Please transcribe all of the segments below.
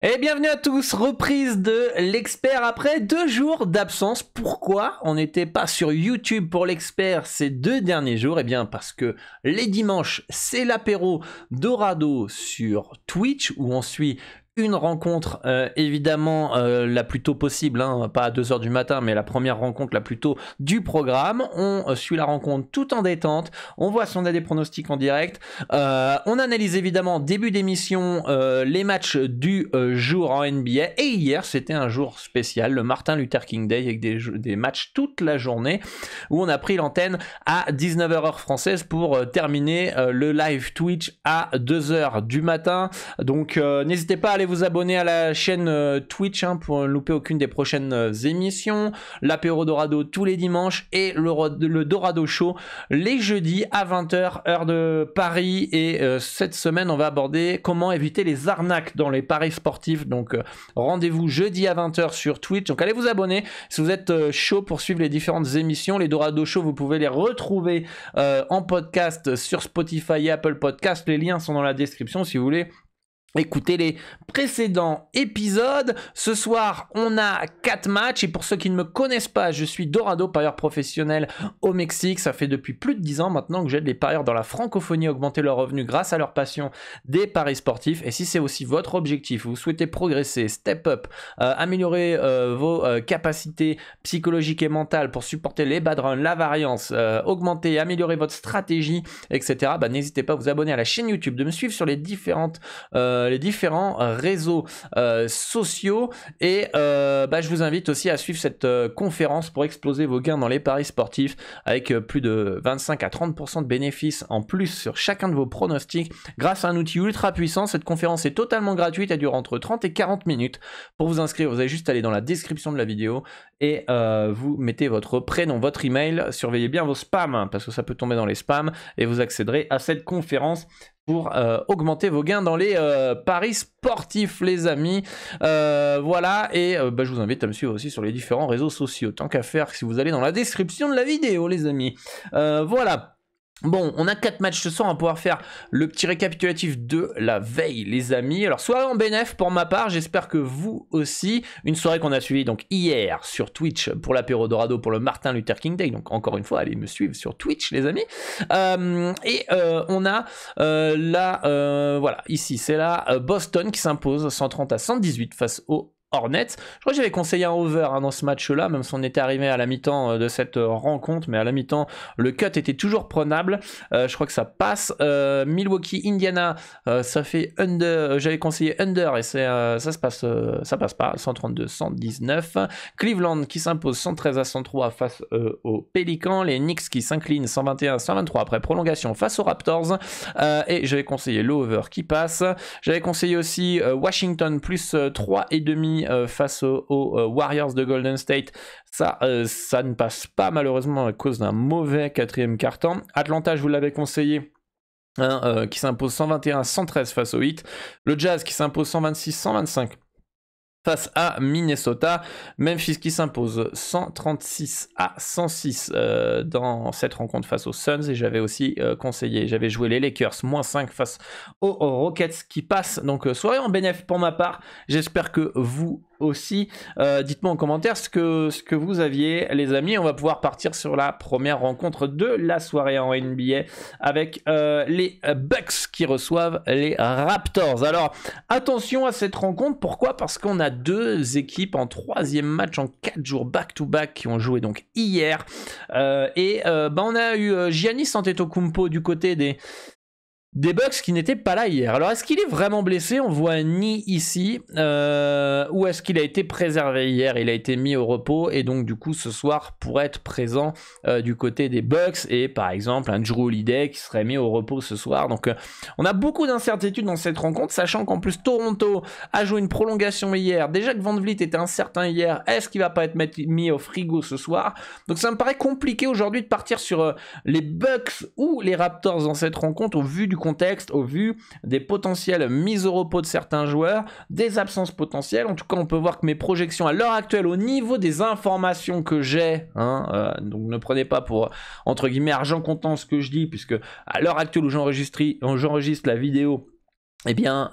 Et bienvenue à tous, reprise de l'expert après 2 jours d'absence. Pourquoi on n'était pas sur YouTube pour l'expert ces 2 derniers jours? Eh bien parce que les dimanches, c'est l'apéro Dorado sur Twitch où on suit une rencontre évidemment la plus tôt possible, hein, pas à 2h du matin, mais la première rencontre la plus tôt du programme. On suit la rencontre tout en détente, on voit si on a des pronostics en direct, on analyse évidemment début d'émission les matchs du jour en NBA, et hier c'était un jour spécial, le Martin Luther King Day, avec des matchs toute la journée, où on a pris l'antenne à 19h heure française pour terminer le live Twitch à 2h du matin. Donc n'hésitez pas à aller vous abonner à la chaîne Twitch pour ne louper aucune des prochaines émissions. L'apéro Dorado tous les dimanches et le Dorado Show les jeudis à 20h heure de Paris. Et cette semaine on va aborder comment éviter les arnaques dans les paris sportifs. Donc rendez-vous jeudi à 20h sur Twitch. Donc allez vous abonner si vous êtes chaud pour suivre les différentes émissions. Les Dorado Show, vous pouvez les retrouver en podcast sur Spotify et Apple Podcast. Les liens sont dans la description si vous voulez écoutez les précédents épisodes. Ce soir, on a 4 matchs. Et pour ceux qui ne me connaissent pas, je suis Dorado, parieur professionnel au Mexique. Ça fait depuis plus de 10 ans maintenant que j'aide les parieurs dans la francophonie à augmenter leurs revenus grâce à leur passion des paris sportifs. Et si c'est aussi votre objectif, vous souhaitez progresser, step up, améliorer vos capacités psychologiques et mentales pour supporter les bad runs, la variance, augmenter, améliorer votre stratégie, etc., n'hésitez pas à vous abonner à la chaîne YouTube, de me suivre sur les différents réseaux sociaux, et je vous invite aussi à suivre cette conférence pour exploser vos gains dans les paris sportifs avec plus de 25 à 30% de bénéfices en plus sur chacun de vos pronostics grâce à un outil ultra puissant. Cette conférence est totalement gratuite, elle dure entre 30 et 40 minutes. Pour vous inscrire, vous avez juste à aller dans la description de la vidéo et vous mettez votre prénom, votre email, surveillez bien vos spams parce que ça peut tomber dans les spams, et vous accéderez à cette conférence pour augmenter vos gains dans les paris sportifs, les amis. Voilà, et je vous invite à me suivre aussi sur les différents réseaux sociaux. Tant qu'à faire, si vous allez dans la description de la vidéo, les amis. Voilà. Bon, on a 4 matchs ce soir, on va pouvoir faire le petit récapitulatif de la veille, les amis. Alors, soirée en bénéf pour ma part, j'espère que vous aussi. Une soirée qu'on a suivie donc hier sur Twitch pour l'apéro Dorado pour le Martin Luther King Day. Donc, encore une fois, allez me suivre sur Twitch, les amis. On a voilà, ici, c'est là Boston qui s'impose 130 à 118 face au Hornets. Je crois que j'avais conseillé un over dans ce match-là, même si on était arrivé à la mi-temps de cette rencontre, mais à la mi-temps, le cut était toujours prenable. Je crois que ça passe. Milwaukee, Indiana, ça fait under. J'avais conseillé under et ça passe pas. 132-119. Cleveland qui s'impose 113 à 103 face aux Pelicans. Les Knicks qui s'inclinent 121-123 après prolongation face aux Raptors. Et j'avais conseillé l'over qui passe. J'avais conseillé aussi Washington plus 3,5 face aux Warriors de Golden State. Ça ne passe pas malheureusement à cause d'un mauvais quatrième quart-temps. Atlanta, je vous l'avais conseillé, qui s'impose 121-113 face au Heat. Le Jazz qui s'impose 126-125 face à Minnesota. Memphis qui s'impose 136 à 106 dans cette rencontre face aux Suns. Et j'avais aussi conseillé, j'avais joué les Lakers -5 face aux Rockets qui passent. Donc soirée en bénéf pour ma part. J'espère que vous aussi. Dites-moi en commentaire ce que vous aviez, les amis. On va pouvoir partir sur la première rencontre de la soirée en NBA avec les Bucks qui reçoivent les Raptors. Alors attention à cette rencontre. Pourquoi? Parce qu'on a 2 équipes en 3e match en 4 jours back-to-back qui ont joué donc hier. On a eu Giannis Antetokounmpo du côté des Bucks qui n'étaient pas là hier. Alors est-ce qu'il est vraiment blessé? On voit ni ici. Ou est-ce qu'il a été préservé hier? Il a été mis au repos et donc du coup ce soir pourrait être présent du côté des Bucks, et par exemple un Jrue Holiday qui serait mis au repos ce soir. Donc on a beaucoup d'incertitudes dans cette rencontre, sachant qu'en plus Toronto a joué une prolongation hier. Déjà que Van Vliet était incertain hier, est-ce qu'il va pas être mis au frigo ce soir? Donc ça me paraît compliqué aujourd'hui de partir sur les Bucks ou les Raptors dans cette rencontre au vu du contexte, au vu des potentielles mises au repos de certains joueurs, des absences potentielles. En tout cas, on peut voir que mes projections à l'heure actuelle, au niveau des informations que j'ai, donc ne prenez pas pour, entre guillemets, argent comptant ce que je dis, puisque à l'heure actuelle où j'enregistre la vidéo, eh bien,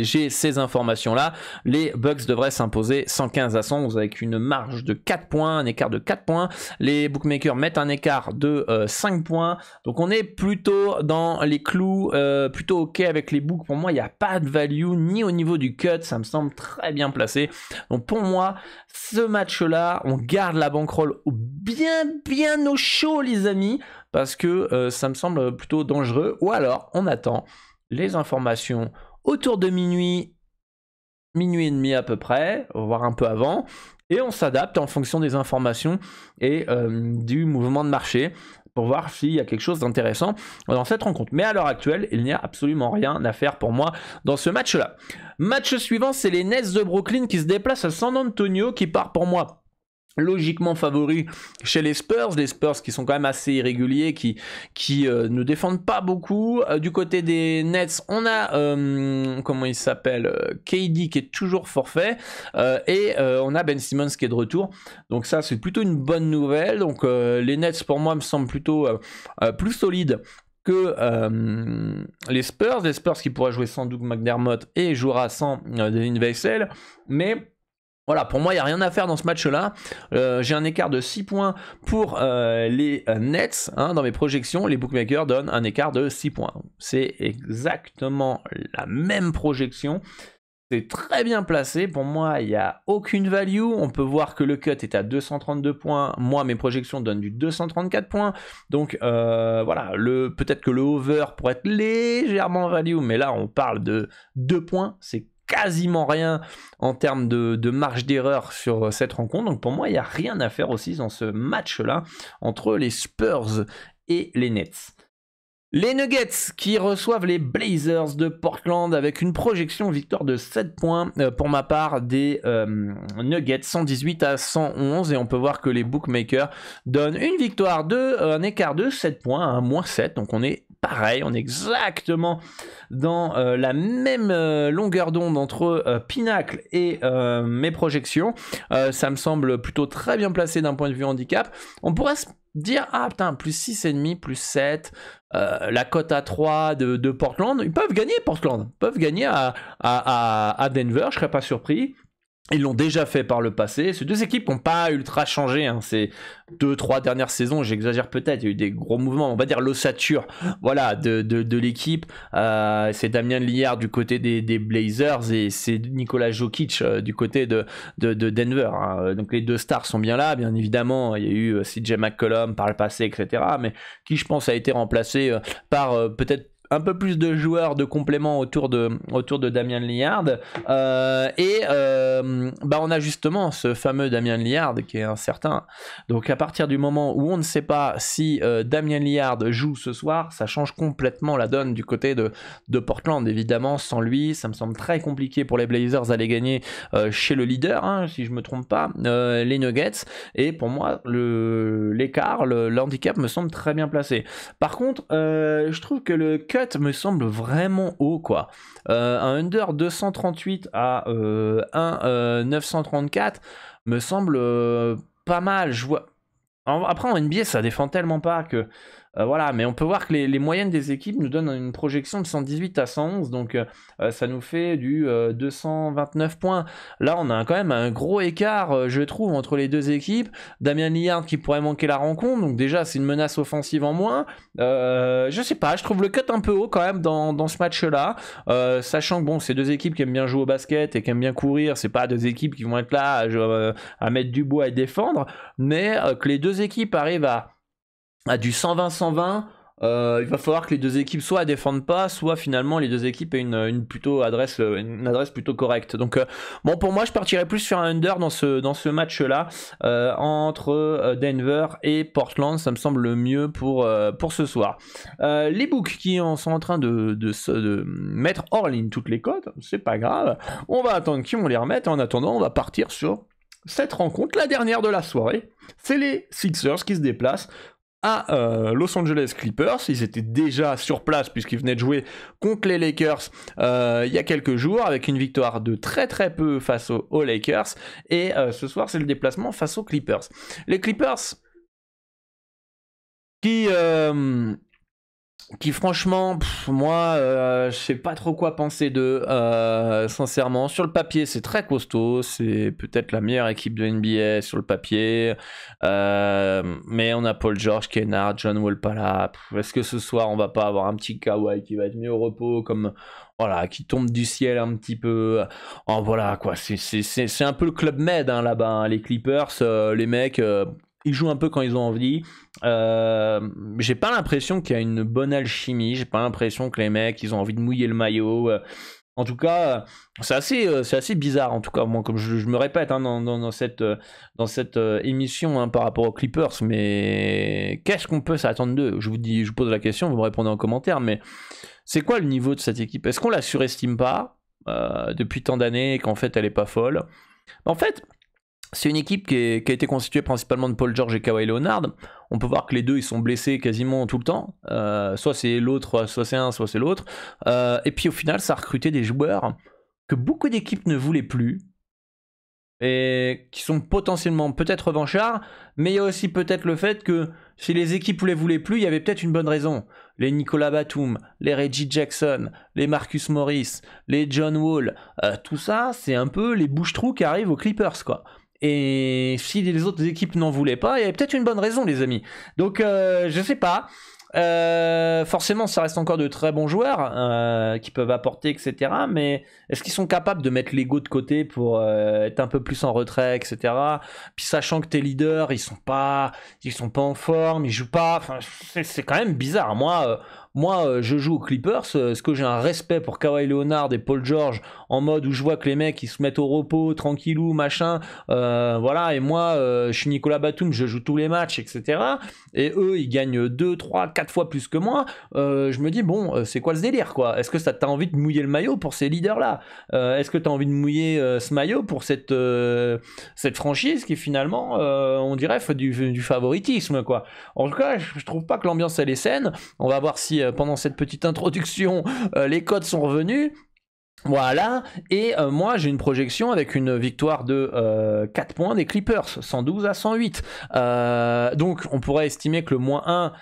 j'ai ces informations-là. Les Bucks devraient s'imposer 115-111 avec une marge de 4 points, un écart de 4 points. Les bookmakers mettent un écart de 5 points. Donc on est plutôt dans les clous, plutôt ok avec les books. Pour moi, il n'y a pas de value ni au niveau du cut. Ça me semble très bien placé. Donc pour moi, ce match-là, on garde la bankroll bien au chaud, les amis, parce que ça me semble plutôt dangereux. Ou alors, on attend les informations autour de minuit et demi à peu près, voire un peu avant, et on s'adapte en fonction des informations et du mouvement de marché pour voir s'il y a quelque chose d'intéressant dans cette rencontre. Mais à l'heure actuelle, il n'y a absolument rien à faire pour moi dans ce match-là. Match suivant, c'est les Nets de Brooklyn qui se déplacent à San Antonio, qui part pour moi logiquement favori chez les Spurs qui sont quand même assez irréguliers, qui ne défendent pas beaucoup. Du côté des Nets, on a comment il s'appelle, KD qui est toujours forfait, et on a Ben Simmons qui est de retour, donc ça c'est plutôt une bonne nouvelle. Donc les Nets pour moi me semblent plutôt plus solides que les Spurs qui pourraient jouer sans Doug McDermott et jouera sans Devin Vassell, mais voilà, pour moi, il n'y a rien à faire dans ce match-là. J'ai un écart de 6 points pour les Nets. Hein, dans mes projections, les bookmakers donnent un écart de 6 points. C'est exactement la même projection. C'est très bien placé. Pour moi, il n'y a aucune value. On peut voir que le cut est à 232 points. Moi, mes projections donnent du 234 points. Donc, voilà, peut-être que le over pourrait être légèrement value. Mais là, on parle de 2 points. C'est quasiment rien en termes de marge d'erreur sur cette rencontre. Donc pour moi, il n'y a rien à faire aussi dans ce match-là entre les Spurs et les Nets. Les Nuggets qui reçoivent les Blazers de Portland avec une projection victoire de 7 points pour ma part des Nuggets, 118-111, et on peut voir que les bookmakers donnent une victoire un écart de 7 points, un moins 7, donc on est pareil, on est exactement dans la même longueur d'onde entre Pinacle et mes projections. Ça me semble plutôt très bien placé d'un point de vue handicap. On pourrait se dire, ah putain, plus 6,5, plus 7, la cote à 3 de Portland, ils peuvent gagner Portland, ils peuvent gagner à Denver, je serais pas surpris. Ils l'ont déjà fait par le passé. C'est deux équipes qui n'ont pas ultra changé. Hein. Ces 2-3 dernières saisons, j'exagère peut-être, il y a eu des gros mouvements. On va dire l'ossature, voilà, de l'équipe. C'est Damian Lillard du côté des Blazers et c'est Nikola Jokic du côté de Denver. Hein. Donc les deux stars sont bien là. Bien évidemment, il y a eu CJ McCollum par le passé, etc. Mais qui, je pense, a été remplacé par peut-être un peu plus de joueurs de complément autour de Damian Lillard, on a justement ce fameux Damian Lillard qui est incertain. Donc à partir du moment où on ne sait pas si Damian Lillard joue ce soir, ça change complètement la donne du côté de Portland. Évidemment, sans lui, ça me semble très compliqué pour les Blazers d'aller gagner chez le leader, hein, si je me trompe pas, les Nuggets. Et pour moi, l'écart, le handicap me semble très bien placé. Par contre, je trouve que le cut me semble vraiment haut, quoi. Un under 238 à 934 me semble pas mal. Je vois. Après en NBA ça défend tellement pas que voilà, mais on peut voir que les moyennes des équipes nous donnent une projection de 118-111, donc ça nous fait du 229 points. Là, on a quand même un gros écart, je trouve, entre les deux équipes. Damian Lillard qui pourrait manquer la rencontre, donc déjà, c'est une menace offensive en moins. Je sais pas, je trouve le cut un peu haut quand même dans ce match-là, sachant que bon, c'est deux équipes qui aiment bien jouer au basket et qui aiment bien courir, c'est pas deux équipes qui vont être là à mettre du bois et défendre, mais que les deux équipes arrivent à du 120-120, il va falloir que les deux équipes soit défendent pas, soit finalement les deux équipes aient une adresse plutôt correcte. Donc bon, pour moi je partirais plus sur un under dans ce match-là entre Denver et Portland. Ça me semble le mieux pour ce soir. Les books qui sont en train de mettre hors ligne toutes les cotes, c'est pas grave. On va attendre qu'ils vont les remettre. En attendant, on va partir sur cette rencontre, la dernière de la soirée. C'est les Sixers qui se déplacent à Los Angeles Clippers. Ils étaient déjà sur place puisqu'ils venaient de jouer contre les Lakers il y a quelques jours avec une victoire de très très peu face aux Lakers, et ce soir c'est le déplacement face aux Clippers. Les Clippers qui qui franchement, moi, je sais pas trop quoi penser d'eux, sincèrement. Sur le papier, c'est très costaud, c'est peut-être la meilleure équipe de NBA sur le papier, mais on a Paul George, Kennard, John Wall pas là. Est-ce que ce soir, on va pas avoir un petit Kawhi qui va être mis au repos, comme, voilà, qui tombe du ciel un petit peu. Oh, voilà, quoi, c'est un peu le Club Med, hein, là-bas, hein, les Clippers, les mecs... ils jouent un peu quand ils ont envie. J'ai pas l'impression qu'il y a une bonne alchimie. J'ai pas l'impression que les mecs ils ont envie de mouiller le maillot. En tout cas, c'est assez bizarre. En tout cas, moi, comme je me répète hein, dans cette émission hein, par rapport aux Clippers, mais qu'est-ce qu'on peut s'attendre d'eux? Je vous pose la question, vous me répondez en commentaire. Mais c'est quoi le niveau de cette équipe? Est-ce qu'on la surestime pas depuis tant d'années et qu'en fait elle est pas folle? En fait. C'est une équipe qui a été constituée principalement de Paul George et Kawhi Leonard. On peut voir que les deux ils sont blessés quasiment tout le temps. Soit c'est l'autre, soit c'est un, soit c'est l'autre. Et puis au final, ça a recruté des joueurs que beaucoup d'équipes ne voulaient plus. Et qui sont potentiellement peut-être revanchards. Mais il y a aussi peut-être le fait que si les équipes ne les voulaient plus, il y avait peut-être une bonne raison. Les Nicolas Batum, les Reggie Jackson, les Marcus Morris, les John Wall. Tout ça, c'est un peu les bouche-trous qui arrivent aux Clippers, quoi. Et si les autres équipes n'en voulaient pas, il y avait peut-être une bonne raison, les amis. Donc, je sais pas. Forcément, ça reste encore de très bons joueurs qui peuvent apporter, etc. Mais est-ce qu'ils sont capables de mettre l'ego de côté pour être un peu plus en retrait, etc. Puis sachant que tes leaders, ils sont pas en forme, ils jouent pas. Enfin, c'est quand même bizarre. Moi, je joue aux Clippers. Est-ce que j'ai un respect pour Kawhi Leonard et Paul George en mode où je vois que les mecs ils se mettent au repos, tranquillou, machin. Voilà. Et moi, je suis Nicolas Batum, je joue tous les matchs, etc. Et eux, ils gagnent 2, 3, 4 fois plus que moi. Je me dis, bon, c'est quoi ce délire, quoi? Est-ce que ça t'a envie de mouiller le maillot pour ces leaders-là? Est-ce que t'as envie de mouiller ce maillot pour cette franchise qui finalement, on dirait, fait du favoritisme, quoi? En tout cas, je trouve pas que l'ambiance elle est saine. On va voir si pendant cette petite introduction, les codes sont revenus. Voilà, et moi j'ai une projection avec une victoire de 4 points des Clippers, 112 à 108. Donc on pourrait estimer que le moins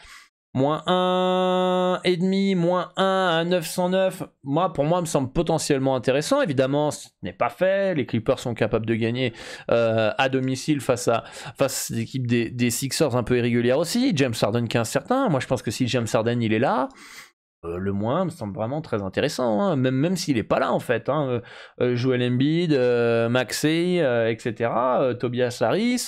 1 et demi, moins 1 à 909, pour moi me semble potentiellement intéressant. Évidemment, ce n'est pas fait. Les Clippers sont capables de gagner à domicile face à l'équipe des Sixers un peu irrégulière aussi. James Harden qui est incertain. Moi je pense que si James Harden il est là, le moins me semble vraiment très intéressant, hein. Même s'il n'est pas là en fait, hein. Joel Embiid, Maxey, etc. Tobias Harris,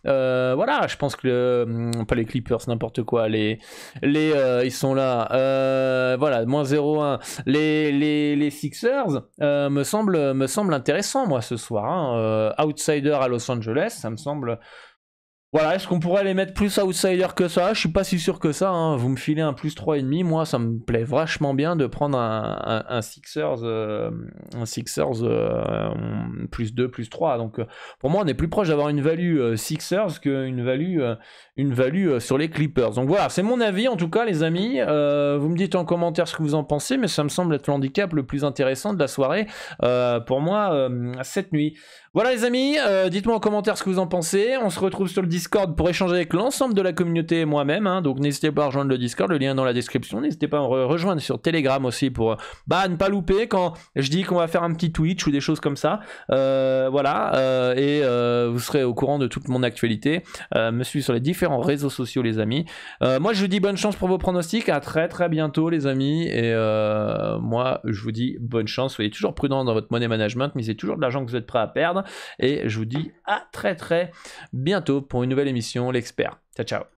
voilà, je pense que pas les Clippers, n'importe quoi, ils sont là, voilà, moins 0-1. Les Sixers me semble intéressant moi ce soir, hein. Outsider à Los Angeles, ça me semble. Voilà, est-ce qu'on pourrait les mettre plus outsider que ça? Je suis pas si sûr que ça, hein. Vous me filez un plus 3,5, moi ça me plaît vachement bien de prendre un Sixers, plus 2, plus 3. Donc pour moi on est plus proche d'avoir une value Sixers qu'une value sur les Clippers. Donc voilà, c'est mon avis en tout cas les amis. Vous me dites en commentaire ce que vous en pensez, mais ça me semble être l'handicap le plus intéressant de la soirée pour moi cette nuit. Voilà les amis, dites-moi en commentaire ce que vous en pensez. On se retrouve sur le Discord pour échanger avec l'ensemble de la communauté et moi-même, hein. Donc n'hésitez pas à rejoindre le Discord, le lien est dans la description. N'hésitez pas à me rejoindre sur Telegram aussi pour ne pas louper quand je dis qu'on va faire un petit Twitch ou des choses comme ça. Voilà, et vous serez au courant de toute mon actualité. Me suivez sur les différents réseaux sociaux les amis. Moi je vous dis bonne chance pour vos pronostics, à très très bientôt les amis. Et moi je vous dis bonne chance, soyez toujours prudents dans votre money management, misez toujours de l'argent que vous êtes prêt à perdre. Et je vous dis à très très bientôt pour une nouvelle émission, l'Expert. Ciao ciao.